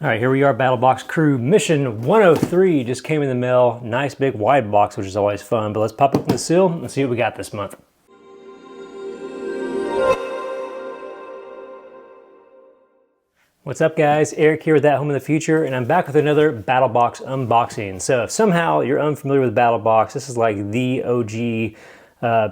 All right, here we are, Battlebox crew. Mission 103 just came in the mail. Nice big wide box, which is always fun. But let's pop open the seal and see what we got this month. What's up, guys? Eric here with ATHOME in the Future, and I'm back with another Battlebox unboxing. So if somehow you're unfamiliar with Battlebox, this is like the OG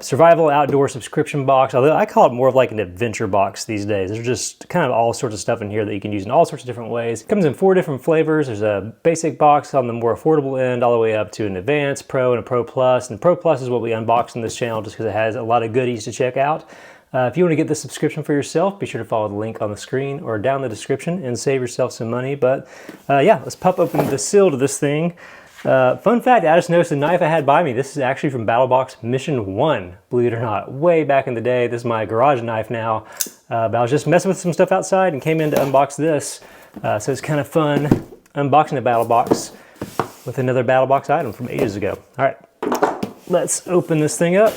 survival outdoor subscription box, although I call it more of like an adventure box these days. There's just kind of all sorts of stuff in here that you can use in all sorts of different ways. It comes in 4 different flavors. There's a basic box on the more affordable end, all the way up to an Advanced, Pro, and a Pro Plus. And the Pro Plus is what we unbox on this channel just because it has a lot of goodies to check out. If you want to get the subscription for yourself, be sure to follow the link on the screen or down in the description and save yourself some money. But yeah, let's pop open the seal to this thing. Fun fact, I just noticed the knife I had by me. This is actually from Battlebox Mission 1, believe it or not. Way back in the day. This is my garage knife now. But I was just messing with some stuff outside and came in to unbox this. So it's kind of fun unboxing a Battlebox with another Battlebox item from ages ago. All right, let's open this thing up.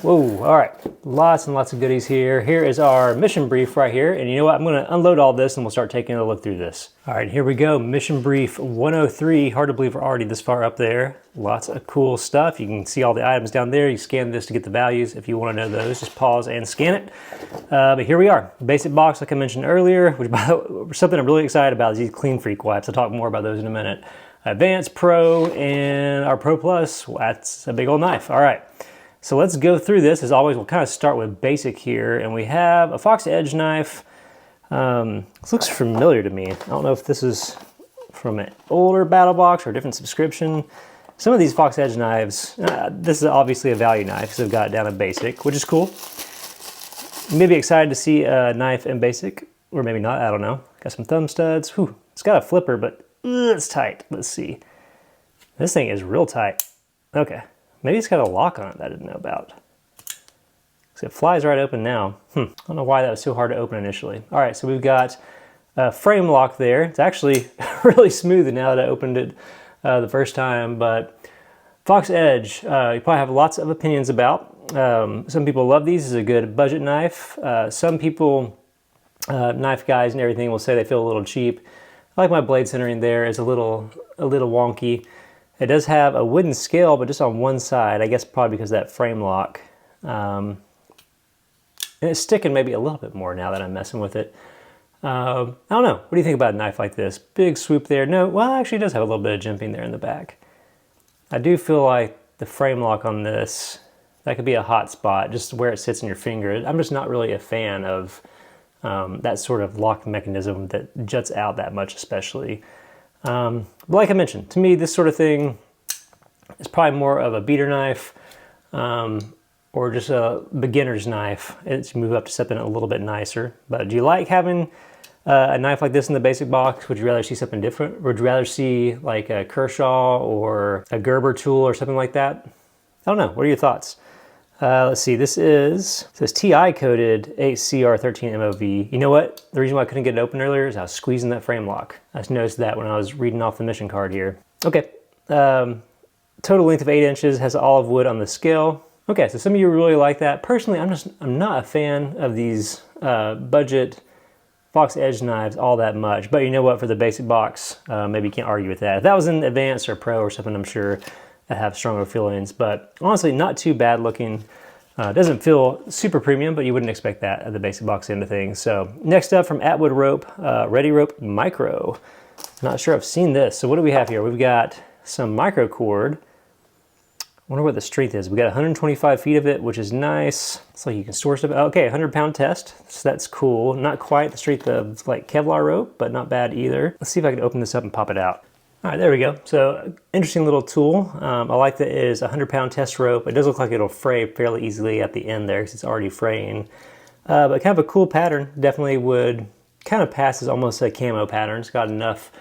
Whoa, all right, lots and lots of goodies here. Here is our mission brief right here. And you know what, I'm gonna unload all this and we'll start taking a look through this. All right, here we go, mission brief 103. Hard to believe we're already this far up there. Lots of cool stuff. You can see all the items down there. You scan this to get the values. If you wanna know those, just pause and scan it. But here we are, basic box like I mentioned earlier, which something I'm really excited about is these Clean Freak wipes. I'll talk more about those in a minute. Advanced, Pro, and our Pro Plus, that's a big old knife. All right. So let's go through this. As always, we'll kind of start with basic here. And we have a Fox Edge knife. This looks familiar to me. I don't know if this is from an older Battlebox or a different subscription. Some of these Fox Edge knives, this is obviously a value knife, so they've got it down in basic, which is cool. Maybe excited to see a knife in basic, or maybe not, I don't know. Got some thumb studs. Whew, it's got a flipper, but it's tight. Let's see. This thing is real tight. Okay. Maybe it's got a lock on it that I didn't know about. So it flies right open now. I don't know why that was so hard to open initially. All right, so we've got a frame lock there. It's actually really smooth now that I opened it the first time, but Fox Edge, you probably have lots of opinions about. Some people love these as a good budget knife. Some people, knife guys and everything, will say they feel a little cheap. I like my blade centering there is a little wonky. It does have a wooden scale, but just on one side, I guess probably because of that frame lock. And it's sticking maybe a little bit more now that I'm messing with it. I don't know. What do you think about a knife like this? Big swoop there. No, well, actually it does have a little bit of jimping there in the back. I do feel like the frame lock on this, that could be a hot spot, just where it sits in your finger. I'm just not really a fan of that sort of lock mechanism that juts out that much, especially. Like I mentioned, to me, this sort of thing is probably more of a beater knife or just a beginner's knife. It's move up to something a little bit nicer. But do you like having a knife like this in the basic box? Would you rather see something different? Would you rather see like a Kershaw or a Gerber tool or something like that? I don't know. What are your thoughts? Let's see, this says TI coated HCR13 MOV. You know what? The reason why I couldn't get it open earlier is I was squeezing that frame lock. I just noticed that when I was reading off the mission card here. Okay, total length of 8 inches, has olive wood on the scale. Okay, so some of you really like that. Personally, I'm not a fan of these budget Fox Edge knives all that much, but you know what, for the basic box, maybe you can't argue with that. If that was an Advanced or Pro or something, I'm sure I have stronger feelings, but honestly, not too bad looking. Doesn't feel super premium, but you wouldn't expect that at the basic box end of things. So next up from Atwood Rope, Ready Rope Micro. Not sure I've seen this. So what do we have here? We've got some micro cord. I wonder what the strength is. We got 125 feet of it, which is nice. It's like you can store stuff. Okay, 100-pound test. So that's cool. Not quite the strength of like Kevlar rope, but not bad either. Let's see if I can open this up and pop it out. All right, there we go. So interesting little tool. I like that it is a 100-pound test rope. It does look like it'll fray fairly easily at the end there because it's already fraying. But kind of a cool pattern. Definitely would kind of pass as almost a camo pattern. It's got enough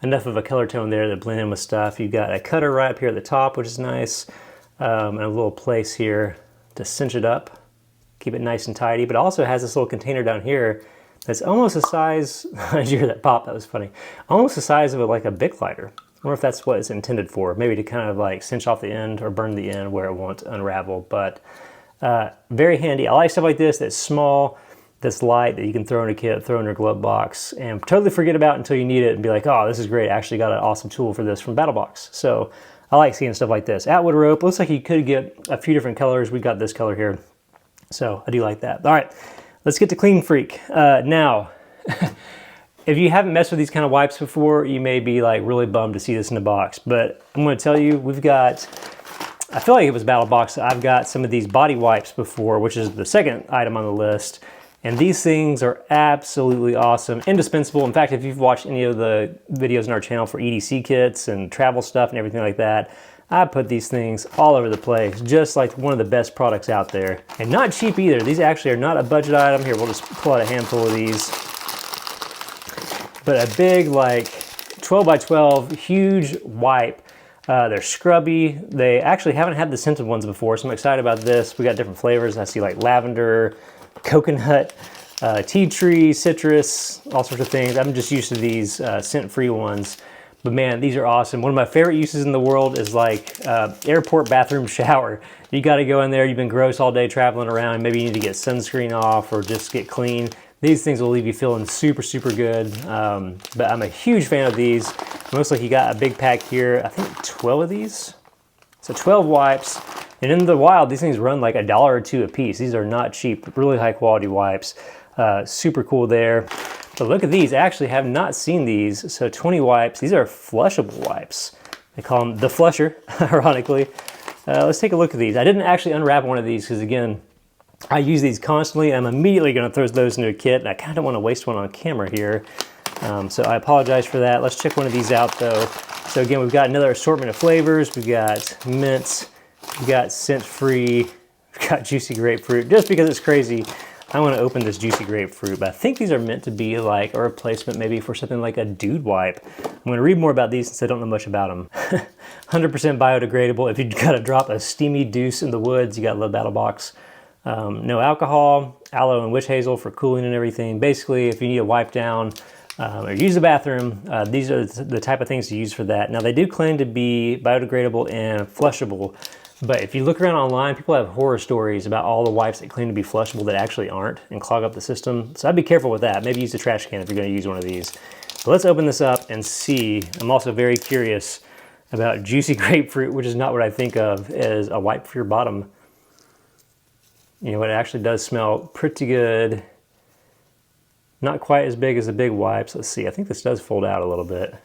of a color tone there to blend in with stuff. You've got a cutter right up here at the top, which is nice. And a little place here to cinch it up. Keep it nice and tidy. But it also has this little container down here that's almost the size, did you hear that pop? That was funny. Almost the size of like a Bic lighter. I wonder if that's what it's intended for. Maybe to kind of like cinch off the end or burn the end where it won't unravel. But very handy. I like stuff like this that's small, that's light that you can throw in a kit, throw in your glove box, and totally forget about until you need it and be like, oh, this is great. I actually got an awesome tool for this from Battlbox. So I like seeing stuff like this. Atwood rope, looks like you could get a few different colors. We got this color here. So I do like that. All right, let's get to Clean Freak. Now, if you haven't messed with these kind of wipes before, you may be like really bummed to see this in the box. But I'm gonna tell you, we've got, I feel like it was Battlebox. I've got some of these body wipes before, which is the second item on the list. And these things are absolutely awesome, indispensable. In fact, if you've watched any of the videos on our channel for EDC kits and travel stuff and everything like that, I put these things all over the place, just like one of the best products out there. And not cheap either. These actually are not a budget item. Here, we'll just pull out a handful of these. But a big, like 12 by 12, huge wipe. They're scrubby. They actually haven't had the scented ones before, so I'm excited about this. We got different flavors. I see like lavender, coconut, tea tree, citrus, all sorts of things. I'm just used to these scent-free ones. But man, these are awesome. One of my favorite uses in the world is like airport bathroom shower. You gotta go in there, you've been gross all day traveling around, maybe you need to get sunscreen off or just get clean. These things will leave you feeling super, super good. But I'm a huge fan of these. It looks like you got a big pack here. I think 12 of these. So 12 wipes. And in the wild, these things run like $1 or $2 a piece. These are not cheap, really high quality wipes. Super cool there. But look at these, I actually have not seen these. So 20 wipes, these are flushable wipes. They call them the flusher, ironically. Let's take a look at these. I didn't actually unwrap one of these because again, I use these constantly. I'm immediately gonna throw those into a kit and I kind of don't want to waste one on camera here. So I apologize for that. Let's check one of these out though. So again, we've got another assortment of flavors. We've got mints, we've got scent-free, we've got juicy grapefruit. Just because it's crazy, I want to open this juicy grapefruit, but I think these are meant to be like a replacement maybe for something like a dude wipe. I'm going to read more about these since I don't know much about them. 100% biodegradable. If you've got to drop a steamy deuce in the woods, you got to love Battlbox. No alcohol, aloe and witch hazel for cooling and everything. Basically, if you need a wipe down or use the bathroom, these are the type of things to use for that. Now, they do claim to be biodegradable and flushable. But if you look around online, people have horror stories about all the wipes that claim to be flushable that actually aren't and clog up the system. So I'd be careful with that. Maybe use a trash can if you're going to use one of these. But let's open this up and see. I'm also very curious about juicy grapefruit, which is not what I think of as a wipe for your bottom. You know, it actually does smell pretty good. Not quite as big as the big wipes. Let's see. I think this does fold out a little bit.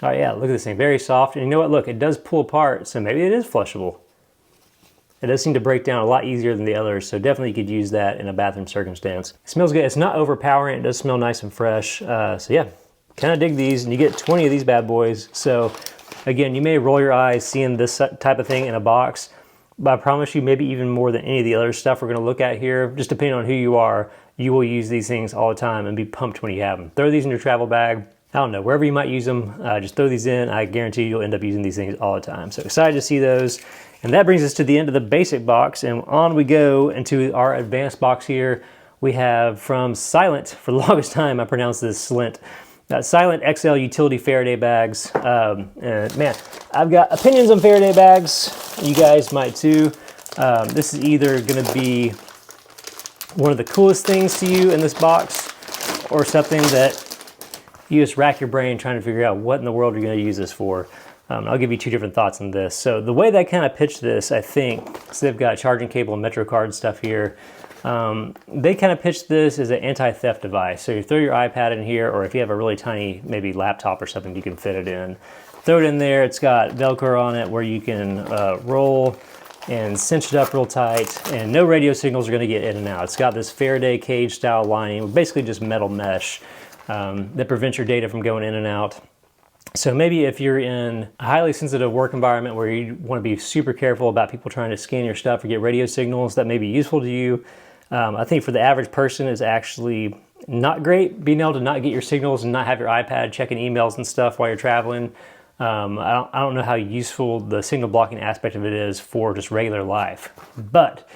Oh yeah, look at this thing, very soft. And you know what, look, it does pull apart, so maybe it is flushable. It does seem to break down a lot easier than the others, so definitely you could use that in a bathroom circumstance. It smells good, it's not overpowering, it does smell nice and fresh. So yeah, kind of dig these, and you get 20 of these bad boys. So again, you may roll your eyes seeing this type of thing in a box, but I promise you, maybe even more than any of the other stuff we're gonna look at here, just depending on who you are, you will use these things all the time and be pumped when you have them. Throw these in your travel bag. I don't know, wherever you might use them, just throw these in. I guarantee you'll end up using these things all the time. So excited to see those. And that brings us to the end of the basic box, and on we go into our advanced box here. We have from Silent, for the longest time I pronounced this Slint, Silent XL utility Faraday bags. And man, I've got opinions on Faraday bags. You guys might too. This is either gonna be one of the coolest things to you in this box, or something that you just rack your brain trying to figure out what in the world you're going to use this for. I'll give you two different thoughts on this. So the way they kind of pitched this, I think, so they've got charging cable and Metro card stuff here. They kind of pitched this as an anti-theft device. So you throw your iPad in here, or if you have a really tiny, maybe laptop or something, you can fit it in. Throw it in there. It's got Velcro on it where you can roll and cinch it up real tight, and no radio signals are going to get in and out. It's got this Faraday cage style lining, basically just metal mesh. That prevents your data from going in and out. So maybe if you're in a highly sensitive work environment where you want to be super careful about people trying to scan your stuff or get radio signals, that may be useful to you. I think for the average person it's actually not great being able to not get your signals and not have your iPad checking emails and stuff while you're traveling. I don't know how useful the signal blocking aspect of it is for just regular life. But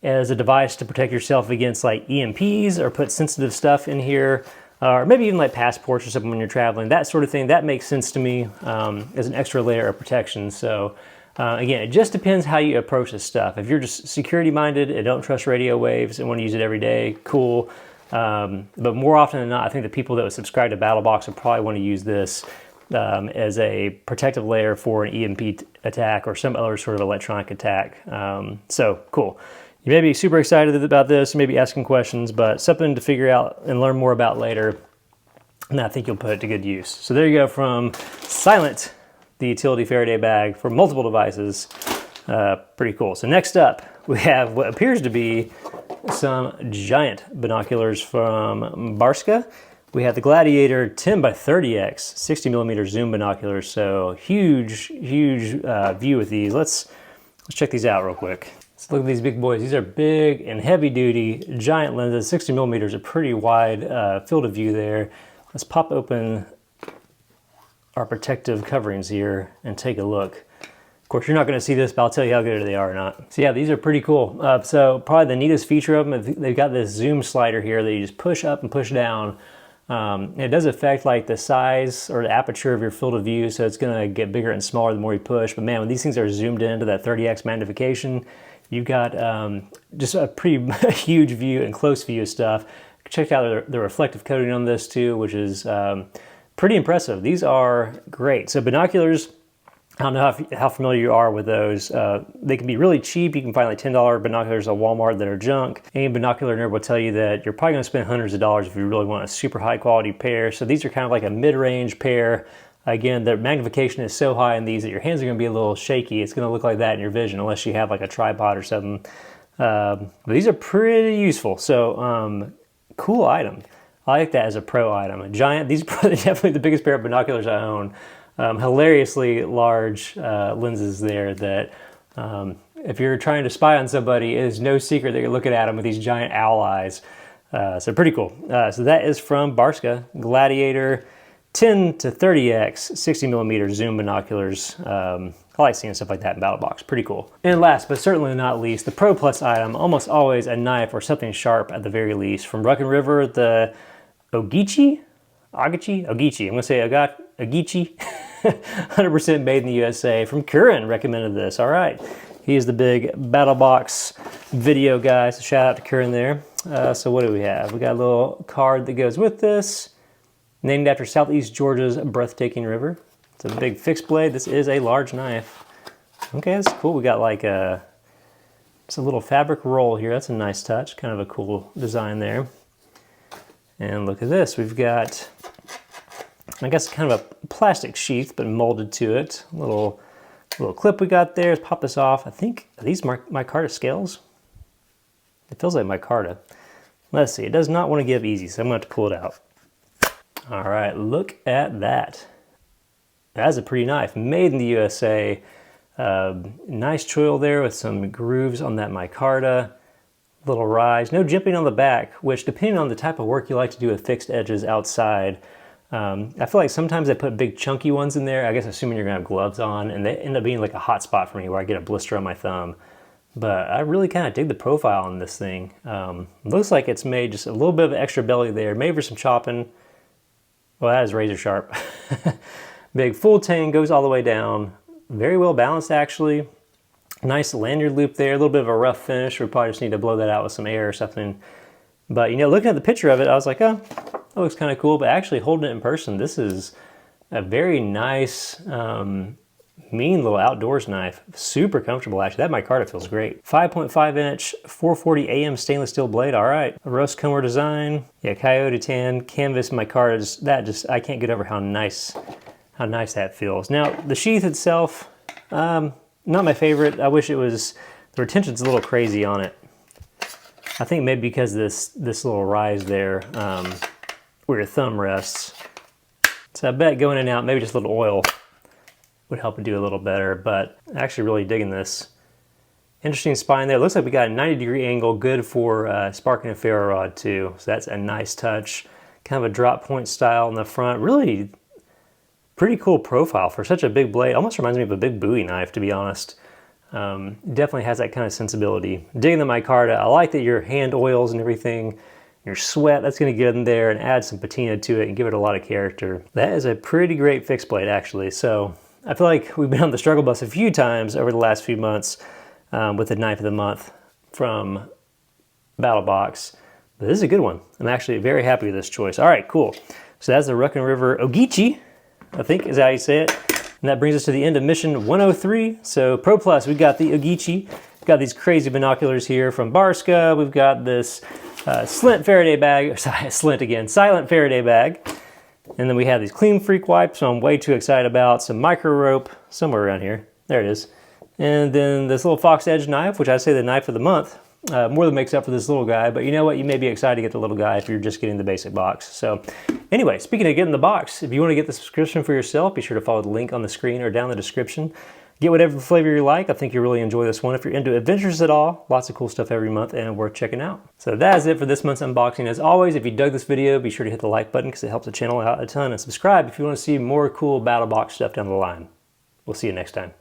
as a device to protect yourself against like EMPs or put sensitive stuff in here, or maybe even like passports or something when you're traveling, that sort of thing, that makes sense to me as an extra layer of protection. So Again, it just depends how you approach this stuff. If you're just security minded and don't trust radio waves and want to use it every day, cool. But more often than not, I think the people that would subscribe to Battlbox would probably want to use this as a protective layer for an EMP attack or some other sort of electronic attack. So cool. You may be super excited about this, maybe asking questions, but something to figure out and learn more about later. And I think you'll put it to good use. So there you go, from Silent, the utility Faraday bag for multiple devices. Pretty cool. So next up, we have what appears to be some giant binoculars from Barska. We have the Gladiator 10 by 30x 60 millimeter zoom binoculars. So huge view with these. Let's check these out real quick. Let's look at these big boys. These are big and heavy duty giant lenses. 60 millimeters, a pretty wide field of view there. Let's pop open our protective coverings here and take a look. Of course, you're not going to see this, but I'll tell you how good they are or not. So yeah, these are pretty cool. So probably the neatest feature of them, they've got this zoom slider here that you just push up and push down. It does affect like the size or the aperture of your field of view, so it's going to get bigger and smaller the more you push. But man, when these things are zoomed into that 30x magnification, you've got just a pretty huge view and close view of stuff. Check out the reflective coating on this too, which is pretty impressive. These are great. So binoculars, I don't know how familiar you are with those. They can be really cheap. You can find like $10 binoculars at Walmart that are junk. Any binocular nerd will tell you that you're probably going to spend hundreds of dollars if you really want a super high quality pair. So these are kind of like a mid-range pair. Again, the magnification is so high in these that your hands are going to be a little shaky. It's going to look like that in your vision unless you have like a tripod or something. But these are pretty useful. So cool item. I like that as a pro item. A giant, these are probably definitely the biggest pair of binoculars I own. Hilariously large lenses there that if you're trying to spy on somebody, it is no secret that you're looking at them with these giant owl eyes. So pretty cool. So that is from Barska, Gladiator 10 to 30x 60 millimeter zoom binoculars. I like seeing stuff like that in Battlebox. Pretty cool. And last but certainly not least, the Pro Plus item, almost always a knife or something sharp at the very least. From Ruck and River, the Ogichi? I'm gonna say Ogichi. 100% made in the USA. From Curran, recommended this. All right. He is the big Battlebox video guy, so shout out to Curran there. So what do we have? We got a little card that goes with this, named after Southeast Georgia's breathtaking river. It's a big fixed blade. This is a large knife. Okay, that's cool. We got like it's a little fabric roll here. That's a nice touch. Kind of a cool design there. And look at this. We've got, I guess, kind of a plastic sheath, but molded to it. A little clip we got there. Let's pop this off. I think, are these micarta scales? It feels like micarta. Let's see. It does not want to give easy, so I'm going to have to pull it out. All right, look at that. That's a pretty knife. Made in the USA. Nice choil there with some grooves on that micarta. Little rise. No jimping on the back, which depending on the type of work you like to do with fixed edges outside, I feel like sometimes I put big chunky ones in there, I guess assuming you're gonna have gloves on, and they end up being like a hot spot for me where I get a blister on my thumb. But I really kind of dig the profile on this thing. Looks like it's made just a little bit of extra belly there, maybe for some chopping. Well, that is razor sharp. Big full tang, goes all the way down. Very well balanced actually. Nice lanyard loop there, a little bit of a rough finish. We probably just need to blow that out with some air or something. But you know, looking at the picture of it, I was like, oh, that looks kind of cool. But actually holding it in person, this is a very nice, mean little outdoors knife. Super comfortable actually. That micarta feels great. 5.5 inch 440 AM stainless steel blade. All right, a rust comber design. Yeah, coyote tan, canvas micarta. That just, I can't get over how nice that feels. Now the sheath itself, not my favorite. I wish it was, the retention's a little crazy on it. I think maybe because this little rise there where your thumb rests. So I bet going in and out, maybe just a little oil would help it do a little better, but actually really digging this. Interesting spine there. It looks like we got a 90-degree angle, good for sparking a ferro rod too. So that's a nice touch. Kind of a drop point style in the front. Really pretty cool profile for such a big blade. Almost reminds me of a big Bowie knife, to be honest. Definitely has that kind of sensibility. Digging the micarta. I like that your hand oils and everything, your sweat, that's going to get in there and add some patina to it and give it a lot of character. That is a pretty great fixed blade actually. So I feel like we've been on the struggle bus a few times over the last few months with the knife of the month from Battlebox. But this is a good one. I'm actually very happy with this choice. All right, cool. So that's the Ruckin River Ogeechee, I think is how you say it. And that brings us to the end of mission 103. So Pro Plus, we've got the Ogeechee. We've got these crazy binoculars here from Barska. We've got this Silent Faraday bag, Silent Faraday bag. And then we have these Clean Freak wipes, so I'm way too excited about. Some micro rope, somewhere around here. There it is. And then this little Fox Edge knife, which I say the knife of the month. More than makes up for this little guy, but you know what? You may be excited to get the little guy if you're just getting the basic box. So anyway, speaking of getting the box, if you want to get the subscription for yourself, be sure to follow the link on the screen or down in the description. Get whatever flavor you like. I think you'll really enjoy this one. If you're into adventures at all, lots of cool stuff every month and worth checking out. So that is it for this month's unboxing. As always, if you dug this video, be sure to hit the like button because it helps the channel out a ton, and subscribe if you want to see more cool Battlebox stuff down the line. We'll see you next time.